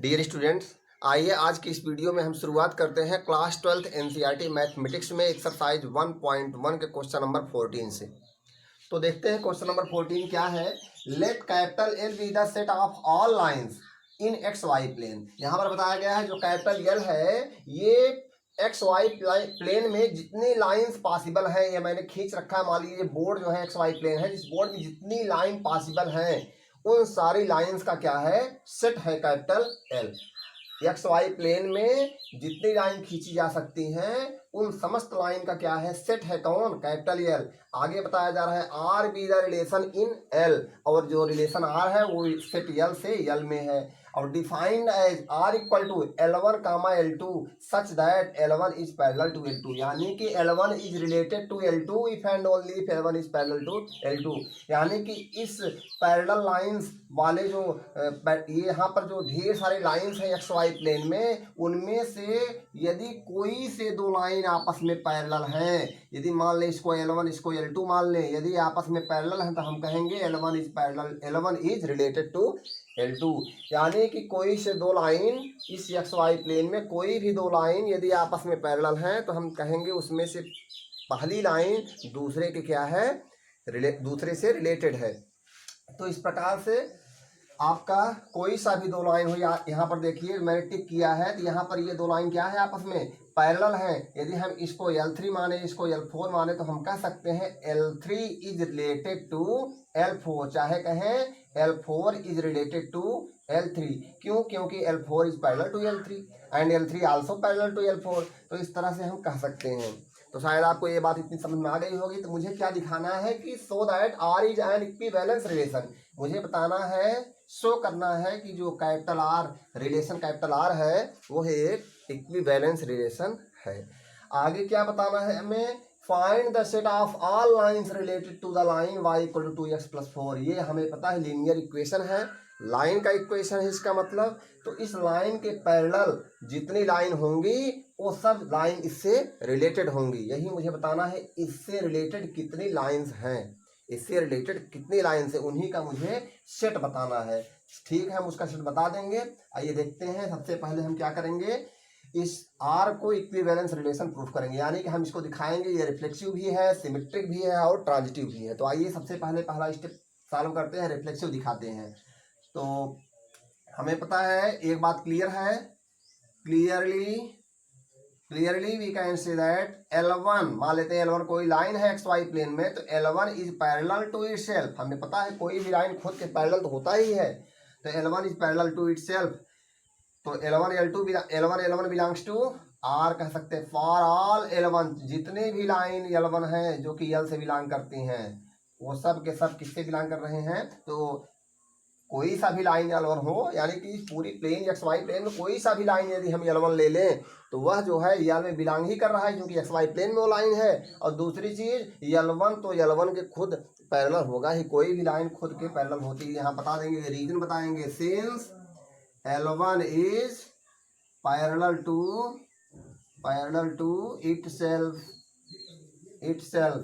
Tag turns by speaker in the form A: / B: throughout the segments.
A: Dear students, आइए आज की इस वीडियो में हम शुरुआत करते हैं क्लास 12th एनसीईआरटी मैथमेटिक्स में एक्सरसाइज 1.1 के क्वेश्चन नंबर 14 से। तो देखते हैं क्वेश्चन नंबर 14 क्या है। Let capital L be the set of all lines in X Y plane. यहाँ पर बताया गया है जो कैपिटल एल है ये एक्स वाई प्लेन में जितनी लाइंस पॉसिबल है, ये मैंने खींच रखा है। मान लीजिए बोर्ड जो है एक्स वाई प्लेन है, जिस बोर्ड में जितनी लाइन पॉसिबल हैं उन सारी लाइंस का क्या है, सेट है capital L. X Y plane में जितनी लाइन खींची जा सकती हैं उन समस्त लाइन का क्या है, सेट है कौन, कैपिटल एल। आगे बताया जा रहा है are be the relation in L, और जो रिलेशन आर है वो सेट एल से एल में है। और defined as R equal to L1 comma L2 such that L1 is parallel to L2, यानी कि L1 is related to L2 if and only if L1 is parallel to L2। यानी कि इस parallel lines वाले जो ये यहाँ पर जो ढेर सारे लाइंस हैं एक्स वाई प्लेन में, उनमें से यदि कोई से दो लाइन आपस में पैरेलल हैं, यदि मान लें इसको L1 इसको L2 मान लें, यदि आपस में पैरेलल हैं तो हम कहेंगे L1 is parallel, L1 is related to L2। यानी कि कोई से दो लाइन इस एक्स वाई प्लेन में, कोई भी दो लाइन यदि आपस में पैरेलल हैं तो हम कहेंगे उसमें से पहली लाइन दूसरे के क्या है, दूसरे से रिलेटेड है। तो इस प्रकार से आपका कोई सा भी दो लाइन हो, यहाँ पर देखिए मैंने टिक किया है, तो यहाँ पर ये दो लाइन क्या है, आपस में पैरेलल हैं। यदि हम इसको L3 माने, इसको L4 माने, तो हम कह सकते हैं L3 is related to L4, चाहे कहें L4 is related to L3। क्यों? क्योंकि L4 is parallel to L3 and L3 also parallel to L4। तो इस तरह से हम कह सकते हैं। तो शायद आपको ये बात इतनी समझ में आ गई होगी। तो मुझे क्या दिखाना है कि so that R is an equivalence relation. मुझे बताना है, शो करना है कि जो capital R relation capital R है वो है एक इक्विवेलेंस रिलेशन है। आगे क्या बताना है हमें, find the set of all lines related to the line y equal to 2x+4। ये हमें पता है लीनियर इक्वेशन है, लाइन का इक्वेशन है इसका मतलब। तो इस लाइन के पैरेलल जितनी लाइन होंगी वो सब लाइन इससे रिलेटेड होंगी। यही मुझे बताना है, इससे रिलेटेड कितनी लाइंस हैं, इससे रिलेटेड कितनी लाइन से, उन्हीं का मुझे सेट बताना है। ठीक है, हम उसका सेट बता देंगे। आइए देखते हैं। सबसे पहले हम क्या करेंगे, इस आर को इक्विवेलेंस रिलेशन प्रूफ करेंगे, यानी कि हम इसको दिखाएंगे ये रिफ्लेक्सिव भी है, सिमेट्रिक भी है और ट्रांजिटिव भी है। तो आइए सबसे पहले पहला स्टेप सॉल्व करते हैं, रिफ्लेक्सिव दिखाते हैं। तो हमें पता है एक बात क्लियर है, clearly we can say that L1, मान लेते हैं L1 कोई लाइन है एक्स वाई प्लेन में, तो L1 is parallel to itself. हमें पता है कोई भी लाइन खुद के पैरेलल तो होता ही है, तो L1 is parallel to itself. तो L1 बिलोंग्स टू R कह सकते हैं। फॉर ऑल L1, जितने भी लाइन L1 हैं जो कि L से बिलोंग करती हैं, वो सब के सब किससे बिलोंग कर रहे हैं, तो कोई सा भी लाइन L1 हो, यानी कि पूरी प्लेन एक्स वाई प्लेन में कोई सा भी लाइन यदि हम L1 ले लें तो वह जो है L में बिलोंग ही कर रहा है, क्योंकि एक्स वाई प्लेन में वो लाइन है। और दूसरी चीज L1 तो L1 के खुद पैरेलल होगा ही, कोई भी लाइन खुद के पैरेलल होती है। यहाँ बता देंगे, रीजन बताएंगे, since L1 is parallel to itself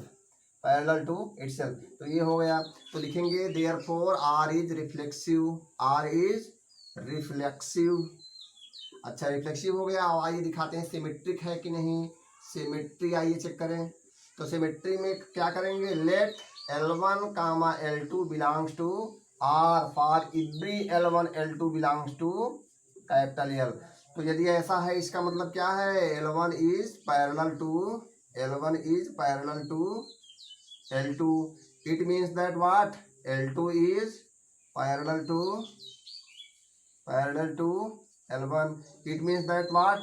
A: parallel to itself. तो ये हो गया। तो लिखेंगे देयरफॉर R इज रिफ्लेक्सिव। अच्छा, रिफ्लेक्सिव हो गया। अब आइए दिखाते हैं सिमेट्रिक है कि नहीं। सिमेट्री आइए चेक करें। तो सिमेट्री में क्या करेंगे, let L1 comma L2 belongs to R for every L1 L2 belongs to capital L। तो यदि ऐसा है इसका मतलब क्या है, L1 is parallel to L2। It means that what, L2 is parallel to L1। It means that what,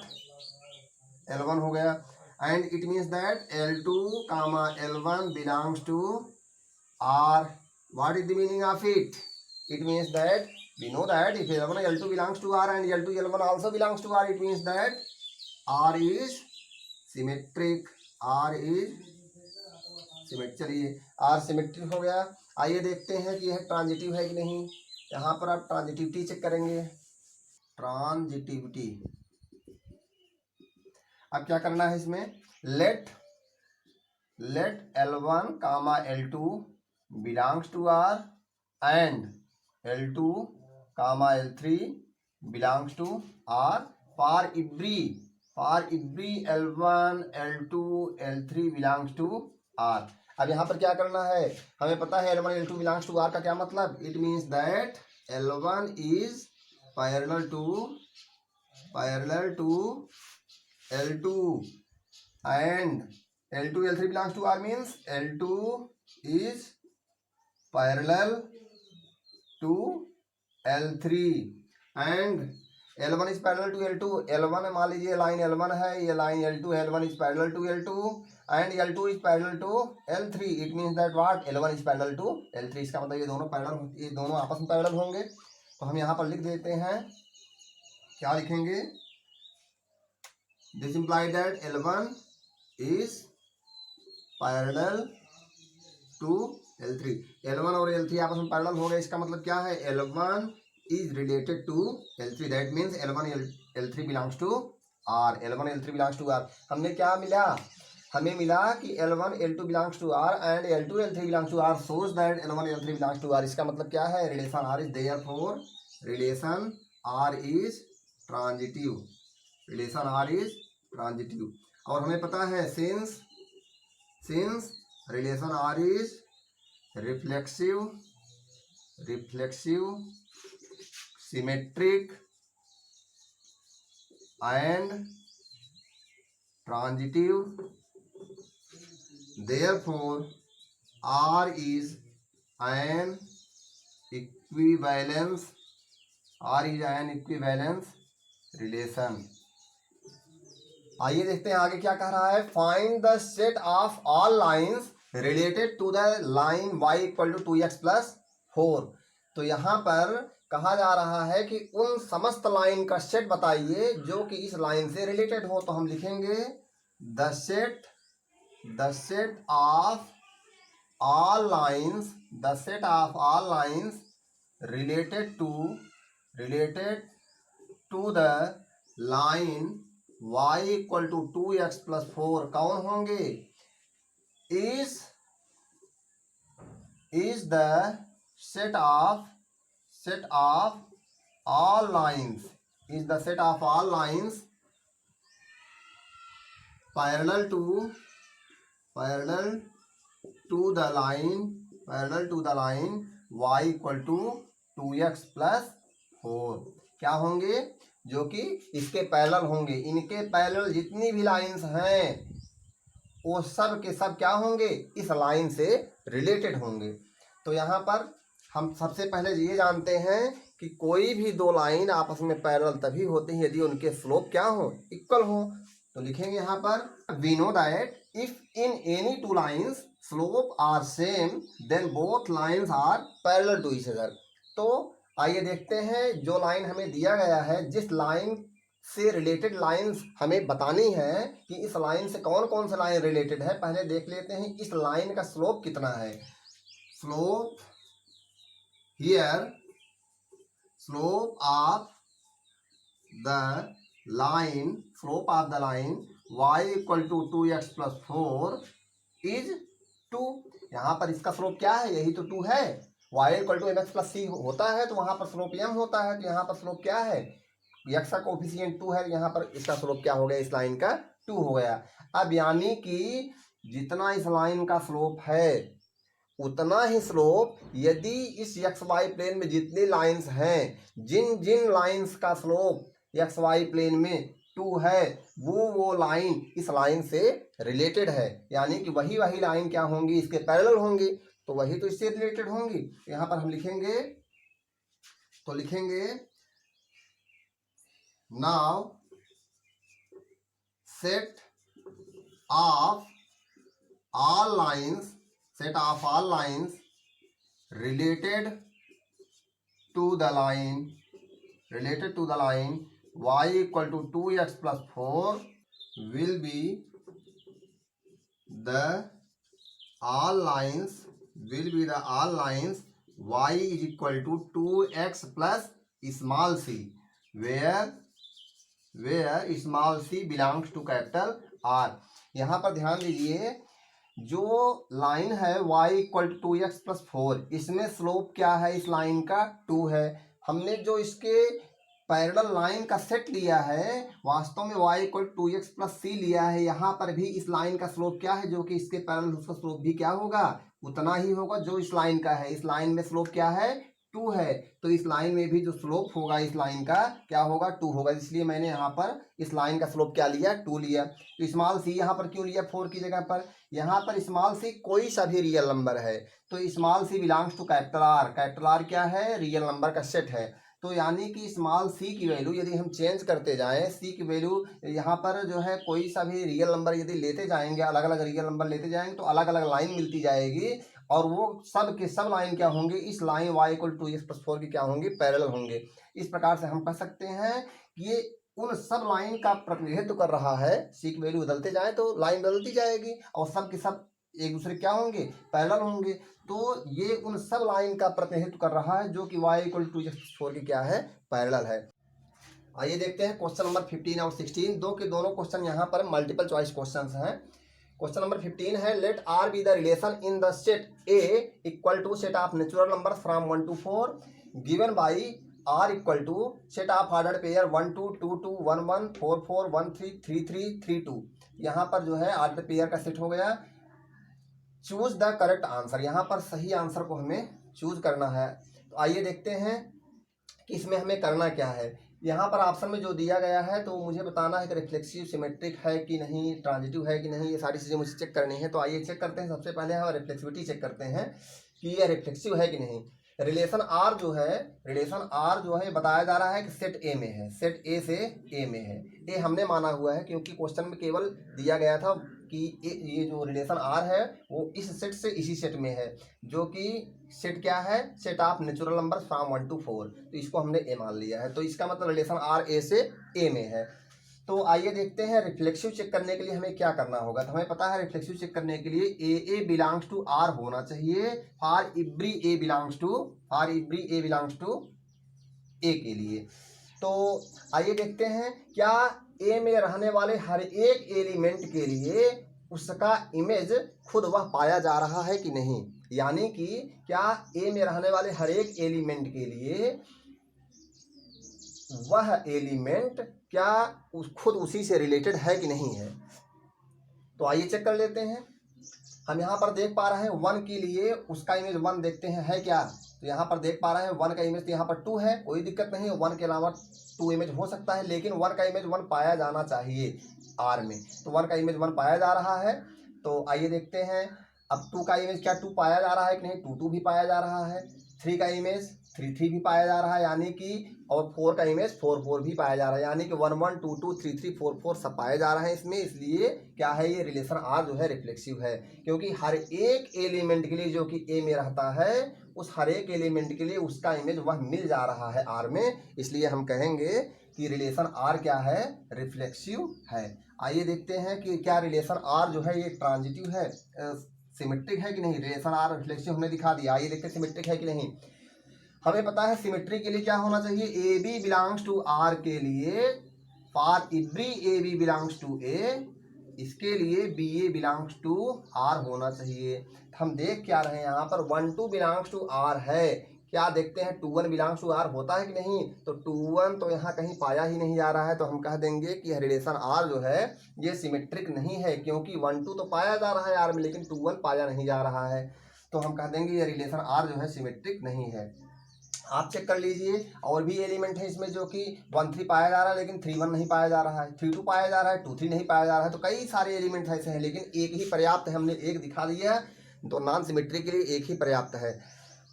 A: L1 हो गया, and it means that L2 comma L1 belongs to R। What is the meaning of it? It means that we know that if L1 L2 belongs to R and L2 L1 also belongs to R, it means that R is symmetric। चलिए R symmetric हो गया। आइए देखते हैं कि यह transitive है कि नहीं। यहाँ पर आप ट्रांजिटिविटी चेक करेंगे। ट्रांजिटिविटी, अब क्या करना है इसमें, let L1 comma L2 belongs to R and L2 comma L3 belongs to R for every L1 L2 L3 belongs to R. अब यहाँ पर क्या करना है, हमें पता है L1 L2 belongs to are का क्या मतलब, it means that L1 is parallel to L2 and L2 L3 belongs to R means L2 is parallel to L3 and L1 is parallel to L2। L1 मान लीजिए line L1 है, ये line L2 है, L1 is parallel to L2 and L2 is parallel to L3। it means that what L1 is parallel to L3। इसका मतलब ये दोनों आपस में पैरेलल होंगे। तो हम यहाँ पर लिख देते हैं, क्या लिखेंगे, this imply that L1 is parallel to L3। L1 और L3 आपस में पैरेलल हो गए, इसका मतलब क्या है, L1 is related to L3, that means L1 L3 belongs to R। L1 L3 belongs to R। हमने क्या मिला, हमें मिला कि L1 L2 belongs to R and L2 L3 belongs to R, shows that L1 L3 belongs to R। इसका मतलब क्या है, relation R is therefore relation R is transitive, relation R is transitive. और हमें पता है since relation R is reflexive, symmetric and transitive, therefore R is an equivalence relation। आइए देखते हैं आगे क्या कह रहा है, find the set of all lines related to the line y equal to 2x plus 4। तो यहाँ पर कहा जा रहा है कि उन समस्त लाइन का सेट बताइए जो कि इस लाइन से रिलेटेड हो। तो हम लिखेंगे the set of all lines related to the line y equal to 2x plus 4 कौन होंगे, is the set of all lines parallel to the line y equal to 2x plus 4। क्या होंगे, जो कि इसके पैरेलल होंगे। इनके पैरेलल जितनी भी लाइंस हैं वो सब के सब क्या होंगे, इस लाइन से रिलेटेड होंगे। तो यहाँ पर हम सबसे पहले ये जानते हैं कि कोई भी दो लाइन आपस में पैरेलल तभी होती है यदि उनके स्लोप क्या हो, इक्वल हो। तो लिखेंगे यहाँ पर we know that if in any two lines slope are same then both lines are parallel to each other. तो आइए देखते हैं, जो लाइन हमें दिया गया है, जिस लाइन से रिलेटेड लाइंस हमें बतानी है कि इस लाइन से कौन कौन सा लाइन रिलेटेड है। पहले देख लेते हैं इस लाइन का स्लोप कितना है। Slope here, slope of the line y equal to 2x plus 4 is 2। यहाँ पर इसका स्लोप क्या है, यही तो 2 है। y equal to mx plus c होता है तो वहाँ पर स्लोप m होता है। तो यहाँ पर स्लोप क्या है, x का कोफिशिएंट 2 है, यहाँ पर इसका स्लोप क्या हो गया, इस लाइन का 2 हो गया। अब यानी कि जितना इस लाइन का स्लोप है उतना ही स्लोप यदि इस एक्स वाई प्लेन में जितनी लाइंस हैं, जिन लाइंस का स्लोप एक्स वाई प्लेन में 2 है वो लाइन इस लाइन से रिलेटेड है। यानी कि वही लाइन क्या होंगी, इसके पैरेलल होंगी, तो वही तो इससे रिलेटेड होंगी। यहाँ पर हम लिखेंगे, तो लिखेंगे now set of all lines related to the line y equal to 2x plus 4 will be the all lines y is equal to 2x plus small c where small c belongs to capital R। यहाँ पर ध्यान दीजिए, जो line है y equal to 2x plus 4, इसमें slope क्या है, इस लाइन का 2 है। हमने जो इसके पैरेलल लाइन का सेट लिया है, वास्तव में y इक्वल 2x प्लस सी लिया है, यहाँ पर भी इस लाइन का स्लोप क्या है जो कि इसके पैरेलल, उसका स्लोप भी क्या होगा, उतना ही होगा जो इस लाइन का है। इस लाइन में स्लोप क्या है, 2 है, तो इस लाइन में भी जो स्लोप होगा इस लाइन का क्या होगा, 2 होगा। इसलिए मैंने यहाँ पर इस लाइन का स्लोप क्या लिया, 2 लिया। तो स्मॉल सी यहाँ पर क्यों लिया 4 की जगह पर, यहाँ पर स्मॉल सी कोई सा भी रियल नंबर है, तो small C belongs to capital R. Capital R क्या है, रियल नंबर का सेट है। तो यानी कि स्मॉल सी की वैल्यू यदि हम चेंज करते जाएं, सी की वैल्यू यहाँ पर जो है कोई सा भी रियल नंबर यदि लेते जाएंगे, अलग अलग रियल नंबर लेते जाएंगे तो अलग अलग लाइन मिलती जाएगी, और वो सब के सब लाइन क्या होंगे, इस line y equal 2x plus 4 की क्या होंगे, पैरेलल होंगे। इस प्रकार से हम कह सकते हैं कि ये उन सब लाइन का प्रतिनिधित्व कर रहा है। सी की वैल्यू बदलते जाए तो लाइन बदलती जाएगी और सब के सब एक दूसरे क्या होंगे, पैरेलल होंगे। तो ये उन सब लाइन का प्रतिनिधित्व कर रहा है जो कि y इक्वल 2x प्लस 4 की क्या है, पैरेलल है। आइए देखते हैं क्वेश्चन नंबर 15 और 16, दो के दोनों क्वेश्चन यहाँ पर मल्टीपल चॉइस क्वेश्चन हैं। क्वेश्चन नंबर 15 है, let R be the relation in the set A equal to set of natural number from 1 to 4 given by R equal to set of ordered pair 1 2 2 2 1 1 4 4 1 3 3 3 3 2। यहाँ पर जो है order pair का set हो गया। Choose the correct answer, यहाँ पर सही आंसर को हमें चूज करना है। तो आइए देखते हैं कि इसमें हमें करना क्या है। यहाँ पर ऑप्शन में जो दिया गया है तो मुझे बताना है कि रिफ्लेक्सिव, सिमेट्रिक है कि नहीं, ट्रांजिटिव है कि नहीं, ये सारी चीज़ें मुझे चेक करनी है। तो आइए चेक करते हैं। सबसे पहले हम रिफ्लेक्सिविटी चेक करते हैं कि यह रिफ्लेक्सिव है कि नहीं। रिलेशन आर जो है बताया जा रहा है कि सेट ए में है, सेट ए से ए में है। ए हमने माना हुआ है क्योंकि क्वेश्चन में केवल दिया गया था कि ये जो रिलेशन आर है वो इस सेट से इसी सेट में है, जो कि सेट क्या है, set of natural number from 1 to 4। तो इसको हमने ए मान लिया है, तो इसका मतलब रिलेशन आर ए से ए में है। तो आइए देखते हैं रिफ्लेक्सिव चेक करने के लिए हमें क्या करना होगा। तो हमें पता है रिफ्लेक्सिव चेक करने के लिए ए बिलोंग्स टू आर होना चाहिए for every A belongs to A के लिए। तो आइए देखते हैं क्या ए में रहने वाले हर एक एलिमेंट के लिए उसका इमेज खुद वह पाया जा रहा है कि नहीं। यानी कि क्या ए में रहने वाले हर एक एलिमेंट के लिए वह एलिमेंट क्या खुद उसी से रिलेटेड है कि नहीं है। तो आइए चेक कर लेते हैं। हम यहाँ पर देख पा रहे हैं 1 के लिए उसका इमेज 1 देखते हैं है क्या। तो यहाँ पर देख पा रहे हैं 1 का इमेज तो यहाँ पर 2 है, कोई दिक्कत नहीं है, 1 के अलावा 2 इमेज हो सकता है, लेकिन 1 का इमेज 1 पाया जाना चाहिए आर में। तो 1 का इमेज 1 पाया जा रहा है। तो आइए देखते हैं अब 2 का इमेज क्या 2 पाया जा रहा है कि नहीं, 2 2 भी पाया जा रहा है। 3 का इमेज 3 3 भी पाया जा रहा है, यानी कि, और 4 का इमेज 4 4 भी पाया जा रहा है, यानी कि 1 1 2 2 3 3 4 4 सब पाए जा रहे हैं इसमें। इसलिए क्या है, ये रिलेशन आर जो है रिफ्लेक्सिव है, क्योंकि हर एक एलिमेंट के लिए जो कि ए में रहता है उस हर एक एलिमेंट के लिए उसका इमेज वह मिल जा रहा है आर में। इसलिए हम कहेंगे कि रिलेशन आर क्या है, रिफ्लेक्सिव है। आइए देखते हैं कि क्या रिलेशन आर जो है ये ट्रांजिटिव है, सिमेट्रिक है कि नहीं। रिलेशन आर रिफ्लेक्सिव हमने दिखा दिया। आइए देखते हैं सिमेट्रिक है कि नहीं। हमें पता है सिमेट्री के लिए क्या होना चाहिए, A B belongs to R के लिए for every A B belongs to A, इसके लिए B A belongs to R होना चाहिए। हम देख क्या रहे हैं यहाँ पर 1 2 बिलोंग्स टू आर है, क्या देखते हैं 2 1 बिलोंग्स टू आर होता है कि नहीं। तो 2 1 तो यहाँ कहीं पाया ही नहीं जा रहा है, तो हम कह देंगे कि यह रिलेशन आर जो है ये सिमेट्रिक नहीं है, क्योंकि 1 2 तो पाया जा रहा है आर में, लेकिन 2 1 पाया नहीं जा रहा है। तो हम कह देंगे ये रिलेशन आर जो है सिमेट्रिक नहीं है। आप चेक कर लीजिए, और भी एलिमेंट है इसमें जो कि 1 3 पाया जा रहा है लेकिन 3 1 नहीं पाया जा रहा है, 3 2 पाया जा रहा है, 2 3 नहीं पाया जा रहा है। तो कई सारे एलिमेंट ऐसे हैं, लेकिन एक ही पर्याप्त है, हमने एक दिखा दिया है, तो नॉन सिमेट्री के लिए एक ही पर्याप्त है।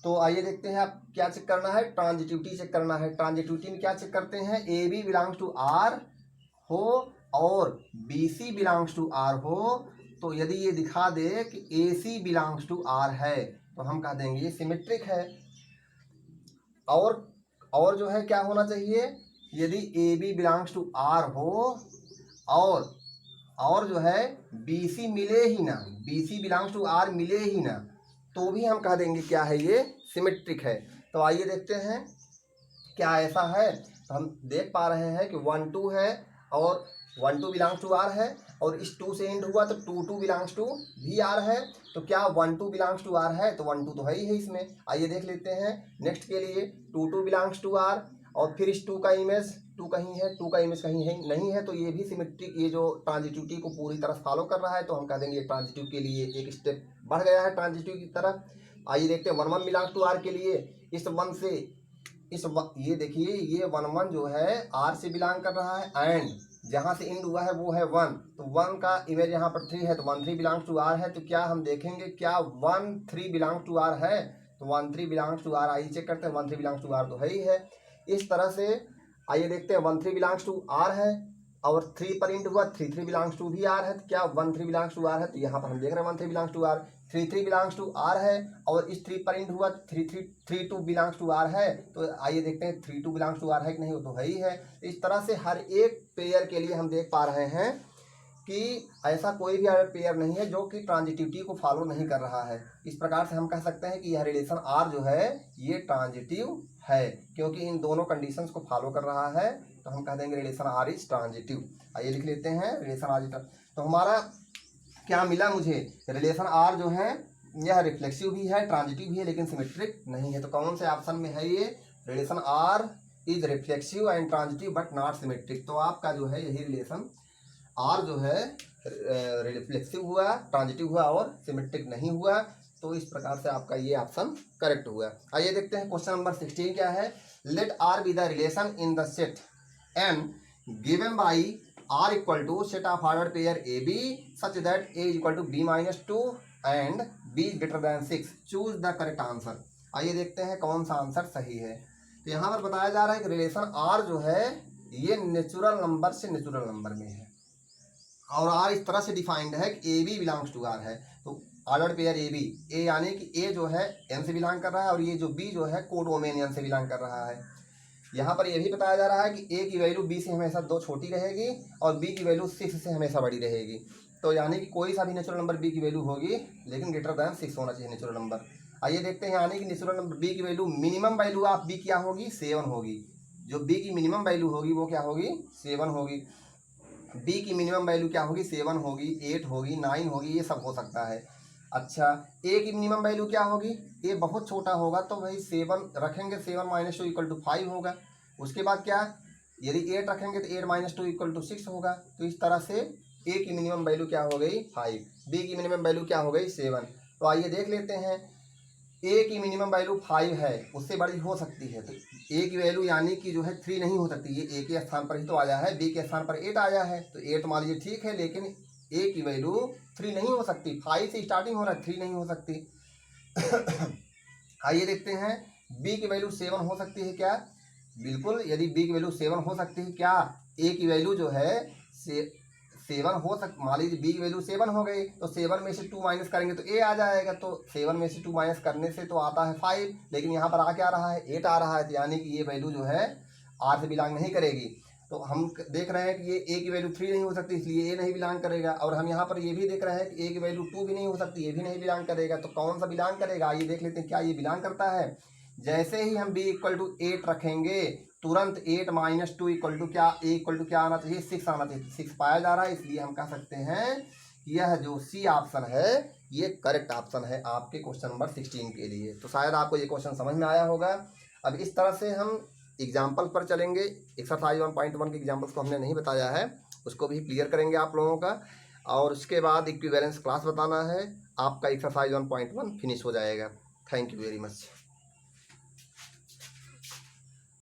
A: तो आइए देखते हैं आप क्या चेक करना है, ट्रांजिटिविटी चेक करना है। ट्रांजिटिविटी में क्या चेक करते हैं, A B belongs to R हो और B C belongs to R हो। तो यदि ये दिखा दे कि A C belongs to R है तो हम कह देंगे ये सिमेट्रिक है। और जो है क्या होना चाहिए, यदि A B belongs to R हो और जो है बी सी मिले ही ना, B C belongs to R मिले ही ना, तो भी हम कह देंगे क्या है, ये सिमेट्रिक है। तो आइए देखते हैं क्या ऐसा है। तो हम देख पा रहे हैं कि 1 2 है और 1 2 बिलोंग्स टू आर है, और इस 2 से एंड हुआ तो 2 2 बिलोंग्स टू भी आर है। तो क्या 1 2 बिलोंग्स टू आर है, तो 1 2 तो है ही है इसमें। आइए देख लेते हैं नेक्स्ट के लिए 2 2 बिलोंग्स टू आर, और फिर इस टू का इमेज टू कहीं है, टू का इमेज कहीं है नहीं है, तो ये भी सिमेट्रिक, ये जो ट्रांजिटिविटी को पूरी तरह फॉलो कर रहा है, तो हम कह देंगे ट्रांजिटिव के लिए एक स्टेप बढ़ गया है ट्रांजिटिव की तरफ। आइए देखते हैं 1 1 बिलोंग्स टू आर के लिए, इस वन से ये देखिए ये 1 1 जो है आर से बिलोंग कर रहा है, एंड जहाँ से इंड हुआ है वो है 1, तो 1 का इमेज यहाँ पर 3 है, तो 1 3 बिलोंग्स टू आर है। तो क्या हम देखेंगे क्या 1 3 बिलोंग्स टू आर है, तो 1 3 बिलोंग्स टू आर, आइए चेक करते हैं 1 3 बिलोंग्स टू आर तो है ही है। इस तरह से आइए देखते हैं 1 3 बिलोंग्स टू आर है और 3 पर इंड हुआ, 3 3 बिलोंग्स टू भी आर है, तो क्या 1 3 बिलोंग्स टू आर है, तो यहाँ पर हम देख रहे हैं 1 3 belongs to R, 3 3 belongs to R है और इस 3 पर इंड हुआ, 3 2 बिलोंग्स टू आर है। तो आइए देखते हैं 3 2 बिलोंग्स टू आर है कि नहीं, वो तो है ही है। इस तरह से हर एक पेयर के लिए हम देख पा रहे हैं कि ऐसा कोई भी पेयर नहीं है जो कि ट्रांजिटिविटी को फॉलो नहीं कर रहा है। इस प्रकार से हम कह सकते हैं कि यह रिलेशन आर जो है ये ट्रांजिटिव है, क्योंकि इन दोनों कंडीशंस को फॉलो कर रहा है, तो हम कह देंगे रिलेशन आर इज ट्रांजिटिव। आइए लिख लेते हैं रिलेशन आर इज, तो हमारा क्या मिला मुझे, रिलेशन आर जो है यह रिफ्लेक्सिव भी है, ट्रांजिटिव भी है, लेकिन सिमेट्रिक नहीं है। तो कौन से ऑप्शन में है ये, relation R is reflexive and transitive but not symmetric. तो आपका जो है यही रिलेशन आर जो है रिफ्लेक्सिव हुआ, ट्रांजिटिव हुआ और सिमेट्रिक नहीं हुआ। तो इस प्रकार से आपका ये ऑप्शन करेक्ट हुआ। आइए देखते हैं क्वेश्चन नंबर 16 क्या है। Let R be the relation in the set N given by R equal to set of order pair A B such that A equal to B -2 and B greater than 6, choose the correct answer. आइए देखते हैं कौन सा answer सही है। तो यहाँ पर बताया जा रहा है कि रिलेशन आर जो है ये नेचुरल नंबर से नेचुरल नंबर में है और आर इस तरह से डिफाइंड है कि A B belongs to R है। तो order pair A B, A यानी कि ए जो है एन से बिलोंग कर रहा है और ये जो बी जो है कोडोमेन एन से बिलोंग कर रहा है। यहाँ पर यह भी बताया जा रहा है कि ए की वैल्यू बी से हमेशा 2 छोटी रहेगी और बी की वैल्यू 6 से हमेशा बड़ी रहेगी। तो यानी कि कोई सा भी नेचुरल नंबर बी की वैल्यू होगी लेकिन ग्रेटर दैन 6 होना चाहिए नेचुरल नंबर। आइए देखते हैं, यानी कि नेचुरल नंबर बी की value minimum value of B क्या होगी, 7 होगी। जो बी की मिनिमम वैल्यू होगी वो क्या होगी, 7 होगी। बी की मिनिमम वैल्यू क्या होगी, 7 होगी, 8 होगी, 9 होगी, ये सब हो सकता है। अच्छा, ए की मिनिमम वैल्यू क्या होगी, ए बहुत छोटा होगा तो भाई 7 रखेंगे, 7 - 2 = 5 होगा। उसके बाद क्या, यदि 8 रखेंगे तो 8 - 2 = 6 होगा। तो इस तरह से ए की मिनिमम वैल्यू क्या हो गई 5, बी की मिनिमम वैल्यू क्या हो गई 7। तो आइए देख लेते हैं, ए की मिनिमम वैल्यू 5 है, उससे बड़ी हो सकती है। तो ए की वैल्यू यानी कि जो है 3 नहीं हो सकती, ये ए के स्थान पर ही तो आया है, बी के स्थान पर 8 आया है। तो 8 मान लीजिए ठीक है, लेकिन ए की वैल्यू 3 नहीं हो सकती, 5 से स्टार्टिंग हो रहा है, 3 नहीं हो सकती। आइए देखते हैं, बी की वैल्यू 7 हो सकती है क्या, बिल्कुल। यदि बी की वैल्यू 7 हो सकती है, क्या ए की वैल्यू जो है 7 हो मान लीजिए बी की वैल्यू 7 हो गई, तो 7 में से 2 माइनस करेंगे तो ए आ जाएगा। तो 7 में से 2 माइनस करने से तो आता है 5, लेकिन यहाँ पर आ क्या रहा है 8 आ रहा है, तो यानी कि ये वैल्यू जो है आर से बिलोंग नहीं करेगी। तो हम देख रहे हैं कि ये ए की वैल्यू 3 नहीं हो सकती, इसलिए ए नहीं बिलोंग करेगा। और हम यहाँ पर ये भी देख रहे हैं कि ए की वैल्यू 2 भी नहीं हो सकती, ये भी नहीं बिलोंग करेगा। तो कौन सा बिलोंग करेगा, आइए देख लेते हैं क्या ये बिलोंग करता है। जैसे ही हम b = 8 रखेंगे, तुरंत 8 - 2 = क्या, a = क्या आना चाहिए, 6 आना चाहिए। 6 पाया जा रहा है, इसलिए हम कह सकते हैं यह जो सी ऑप्शन है ये करेक्ट ऑप्शन है आपके क्वेश्चन नंबर 16 के लिए। तो शायद आपको ये क्वेश्चन समझ में आया होगा। अब इस तरह से हम एग्जाम्पल पर चलेंगे। एक्सरसाइज 1.1 के एग्जाम्पल्स को हमने नहीं बताया है, उसको भी क्लियर करेंगे आप लोगों का, और उसके बाद इक्विवेलेंस क्लास बताना है, आपका एक्सरसाइज 1.1 फिनिश हो जाएगा। Thank you very much.